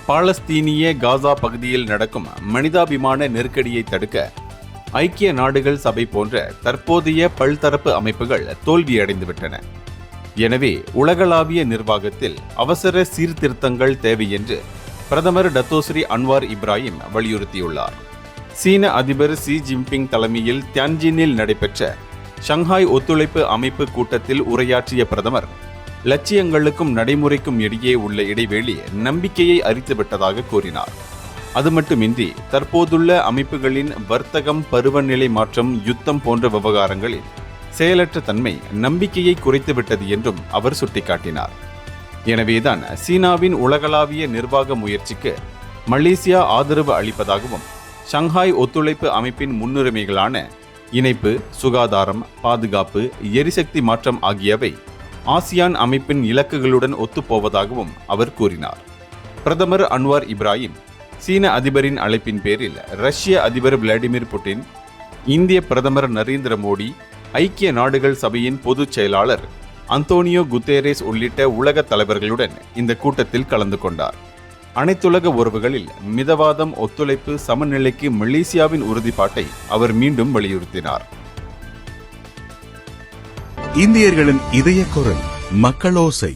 பாலஸ்தீனிய காசா பகுதியில் நடக்கும் மனிதாபிமான நெருக்கடியை தடுக்க ஐக்கிய நாடுகள் சபை போன்ற தற்போதைய பல்தரப்பு அமைப்புகள் தோல்வியடைந்துவிட்டன. எனவே உலகளாவிய நிர்வாகத்தில் அவசர சீர்திருத்தங்கள் தேவை என்று பிரதமர் டத்தோஸ்ரீ அன்வார் இப்ராஹிம் வலியுறுத்தியுள்ளார். சீன அதிபர் ஷி ஜின்பிங் தலைமையில் தியான்ஜினில் நடைபெற்ற ஷங்காய் ஒத்துழைப்பு அமைப்பு கூட்டத்தில் உரையாற்றிய பிரதமர், லட்சியங்களுக்கும் நடைமுறைக்கும் இடையே உள்ள இடைவெளி நம்பிக்கையை அரித்துவிட்டதாக கூறினார். அது மட்டுமின்றி தற்போதுள்ள அமைப்புகளின் வர்த்தகம், பருவநிலை மாற்றம், யுத்தம் போன்ற விவகாரங்களில் செயலற்ற தன்மை நம்பிக்கையை குறைத்துவிட்டது என்றும் அவர் சுட்டிக்காட்டினார். எனவேதான் சீனாவின் உலகளாவிய நிர்வாக முயற்சிக்கு மலேசியா ஆதரவு அளிப்பதாகவும், ஷங்காய் ஒத்துழைப்பு அமைப்பின் முன்னுரிமைகளான இணைப்பு, சுகாதாரம், பாதுகாப்பு, எரிசக்தி மாற்றம் ஆகியவை ஆசியான் அமைப்பின் இலக்குகளுடன் ஒத்துப்போவதாகவும் அவர் கூறினார். பிரதமர் அன்வார் இப்ராஹிம் சீன அதிபரின் அழைப்பின் பேரில் ரஷ்ய அதிபர் விளாடிமிர் புட்டின், இந்திய பிரதமர் நரேந்திர மோடி, ஐக்கிய நாடுகள் சபையின் பொதுச் செயலாளர் அந்தோனியோ குத்தேரஸ் உள்ளிட்ட உலக தலைவர்களுடன் இந்த கூட்டத்தில் கலந்து கொண்டார். அனைத்துலக உறவுகளில் மிதவாதம், ஒத்துழைப்பு, சமநிலைக்கு மலேசியாவின் உறுதிப்பாட்டை அவர் மீண்டும் வலியுறுத்தினார். இந்தியர்களின் இதய குரல் மக்களோசை.